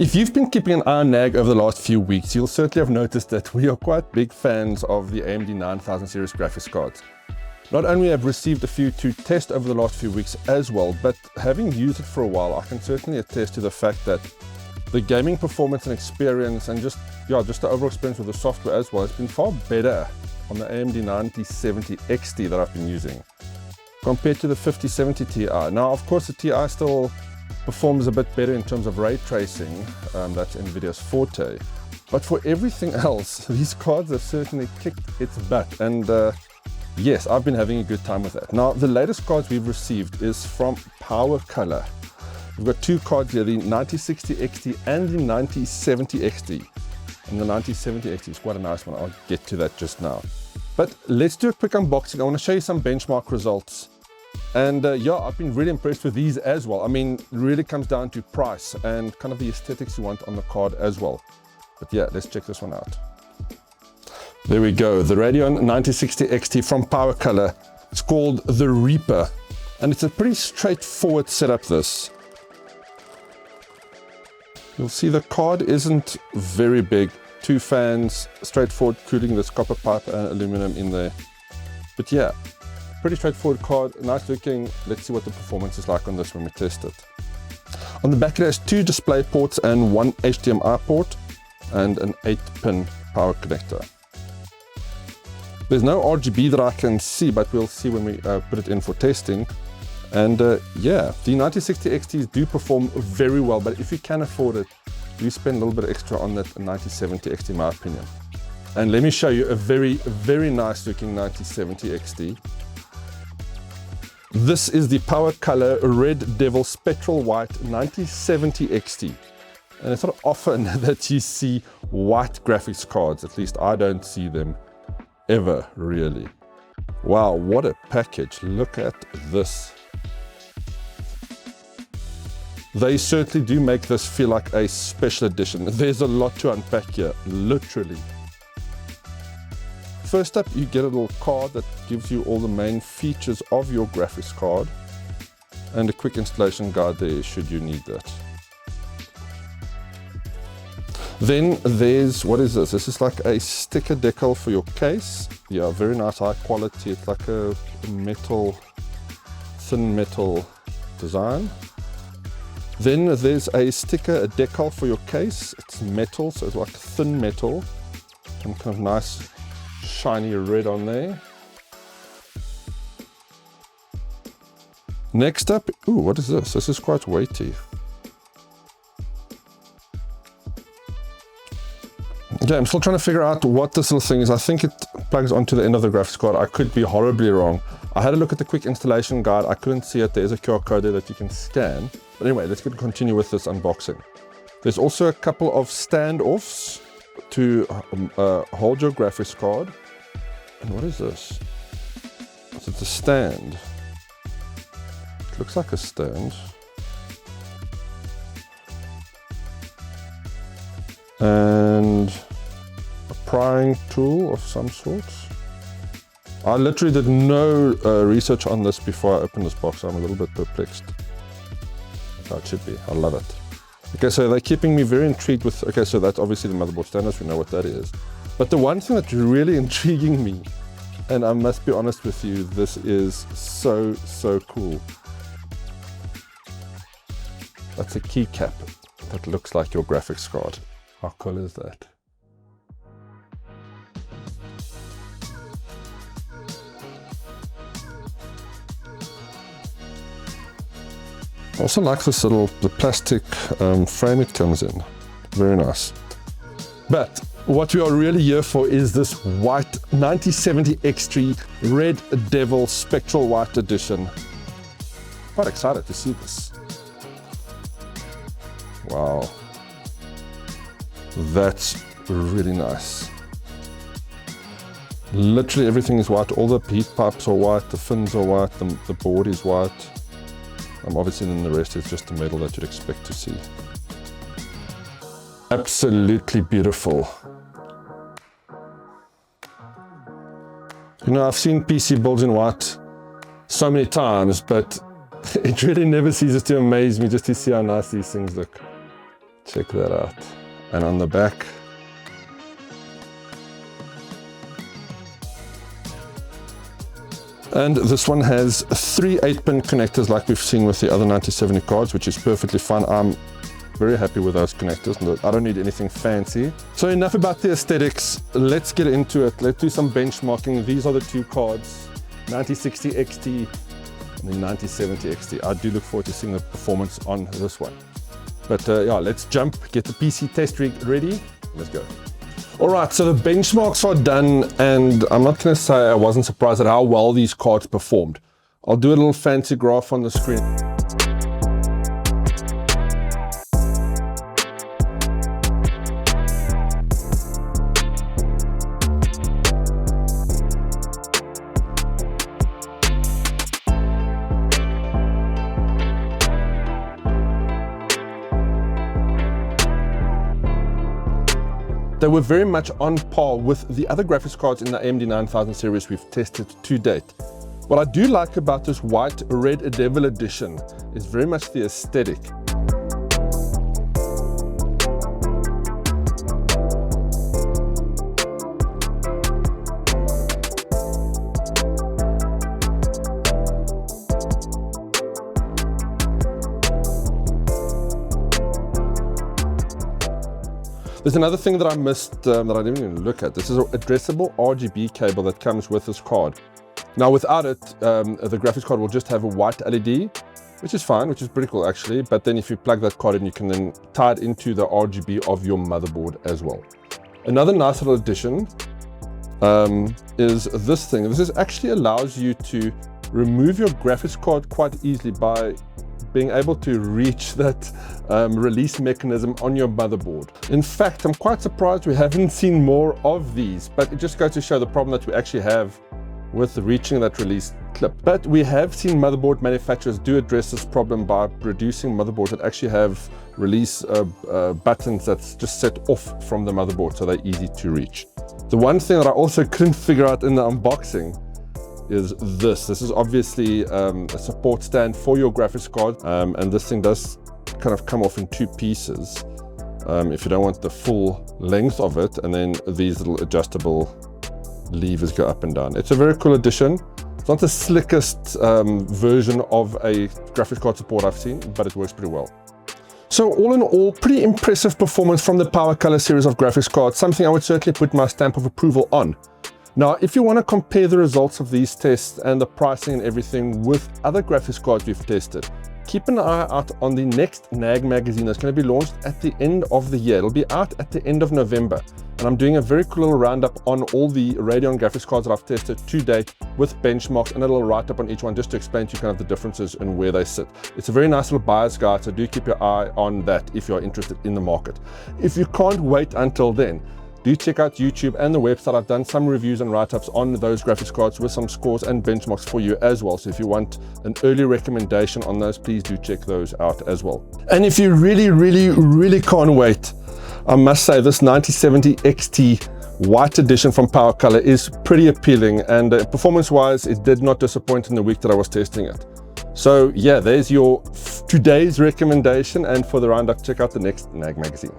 If you've been keeping an eye on NAG over the last few weeks, you'll certainly have noticed that we are quite big fans of the AMD 9000 series graphics cards. Not only have received a few to test over the last few weeks as well, but having used it for a while, I can certainly attest to the fact that the gaming performance and experience and just the overall experience with the software as well has been far better on the AMD 9070XT that I've been using compared to the 5070 Ti. Now, of course, the Ti still performs a bit better in terms of ray tracing, that's NVIDIA's forte. But for everything else, these cards have certainly kicked its butt, and yes, I've been having a good time with that. Now, the latest cards we've received is from PowerColor. We've got two cards here, the 9060XT and the 9070XT. And the 9070XT is quite a nice one. I'll get to that just now. But let's do a quick unboxing. I want to show you some benchmark results. And yeah, I've been really impressed with these as well. I mean, it really comes down to price and kind of the aesthetics you want on the card as well. But yeah, let's check this one out. There we go, the Radeon 9060XT from PowerColor. It's called the Reaper, and it's a pretty straightforward setup, this. You'll see the card isn't very big. Two fans, straightforward cooling, this copper pipe and aluminum in there. But yeah, pretty straightforward card, nice looking. Let's see what the performance is like on this when we test it. On the back it has two display ports and one HDMI port and an 8-pin power connector. There's no RGB that I can see, but we'll see when we put it in for testing. And yeah, the 9060XTs do perform very well, but if you can afford it, you spend a little bit extra on that 9070XT in my opinion. And let me show you a very, very nice looking 9070XT. This is the PowerColor Red Devil Spectral White 9070XT. And it's not often that you see white graphics cards, at least I don't see them ever, really. Wow, what a package. Look at this. They certainly do make this feel like a special edition. There's a lot to unpack here, literally. First up, you get a little card that gives you all the main features of your graphics card and a quick installation guide there should you need that. Then there's, what is this? This is like a sticker decal for your case. Yeah, very nice, high quality. It's like a metal, thin metal design. Then there's a sticker, a decal for your case. It's metal, so it's like thin metal and kind of nice shiny red on there. Next up, ooh, what is this? This is quite weighty. Okay, I'm still trying to figure out what this little thing is. I think it plugs onto the end of the graphics card. I could be horribly wrong. I had a look at the quick installation guide. I couldn't see it. There's a QR code there that you can scan. But anyway, let's continue with this unboxing. There's also a couple of standoffs to hold your graphics card. And what is this? So it's a stand. It looks like a stand. And a prying tool of some sort. I literally did no research on this before I opened this box. I'm a little bit perplexed. Oh, it should be. I love it. Okay, so they're keeping me very intrigued with, okay, so that's obviously the motherboard standards. We know what that is. But the one thing that's really intriguing me, and I must be honest with you, this is so, so cool. That's a keycap that looks like your graphics card. How cool is that? I also like this little, the plastic frame it comes in. Very nice. But what we are really here for is this white 9070XT Red Devil Spectral White Edition. Quite excited to see this. Wow. That's really nice. Literally everything is white. All the heat pipes are white, the fins are white, the board is white. Obviously then the rest is just the metal that you'd expect to see. Absolutely beautiful. You know, I've seen PC builds in white so many times, but it really never ceases to amaze me just to see how nice these things look. Check that out. And on the back, and this one has 3 8-pin connectors like we've seen with the other 9070 cards, which is perfectly fine. I'm very happy with those connectors. I don't need anything fancy. So enough about the aesthetics. Let's get into it. Let's do some benchmarking. These are the 2 cards, 9060XT and the 9070XT. I do look forward to seeing the performance on this one. But yeah, let's jump, get the PC test rig ready. Let's go. All right, so the benchmarks are done, and I'm not going to say I wasn't surprised at how well these cards performed. I'll do a little fancy graph on the screen. They were very much on par with the other graphics cards in the AMD 9000 series we've tested to date. What I do like about this white Red Devil edition is very much the aesthetic. There's another thing that I missed that I didn't even look at. This is an addressable RGB cable that comes with this card. Now without it, the graphics card will just have a white LED, which is fine, which is pretty cool actually. But then if you plug that card in, you can then tie it into the RGB of your motherboard as well. Another nice little addition is this thing. This actually allows you to remove your graphics card quite easily by being able to reach that release mechanism on your motherboard. In fact, I'm quite surprised we haven't seen more of these, but it just goes to show the problem that we actually have with reaching that release clip. But we have seen motherboard manufacturers do address this problem by producing motherboards that actually have release buttons that's just set off from the motherboard, so they're easy to reach. The one thing that I also couldn't figure out in the unboxing is this. This is obviously a support stand for your graphics card, and this thing does kind of come off in 2 pieces if you don't want the full length of it, and then these little adjustable levers go up and down. It's a very cool addition. It's not the slickest version of a graphics card support I've seen, but it works pretty well. So all in all, pretty impressive performance from the PowerColor series of graphics cards, something I would certainly put my stamp of approval on. Now, if you want to compare the results of these tests and the pricing and everything with other graphics cards we've tested, keep an eye out on the next NAG magazine that's going to be launched at the end of the year. It'll be out at the end of November. And I'm doing a very cool little roundup on all the Radeon graphics cards that I've tested to date with benchmarks, and a little write-up on each one just to explain to you kind of the differences and where they sit. It's a very nice little buyer's guide, so do keep your eye on that if you're interested in the market. If you can't wait until then, do check out YouTube and the website. I've done some reviews and write-ups on those graphics cards with some scores and benchmarks for you as well. So if you want an early recommendation on those, please do check those out as well. And if you really can't wait, I must say this 9070XT white edition from PowerColor is pretty appealing, and performance-wise, it did not disappoint in the week that I was testing it. So yeah, there's your today's recommendation, and for the roundup, check out the next NAG magazine.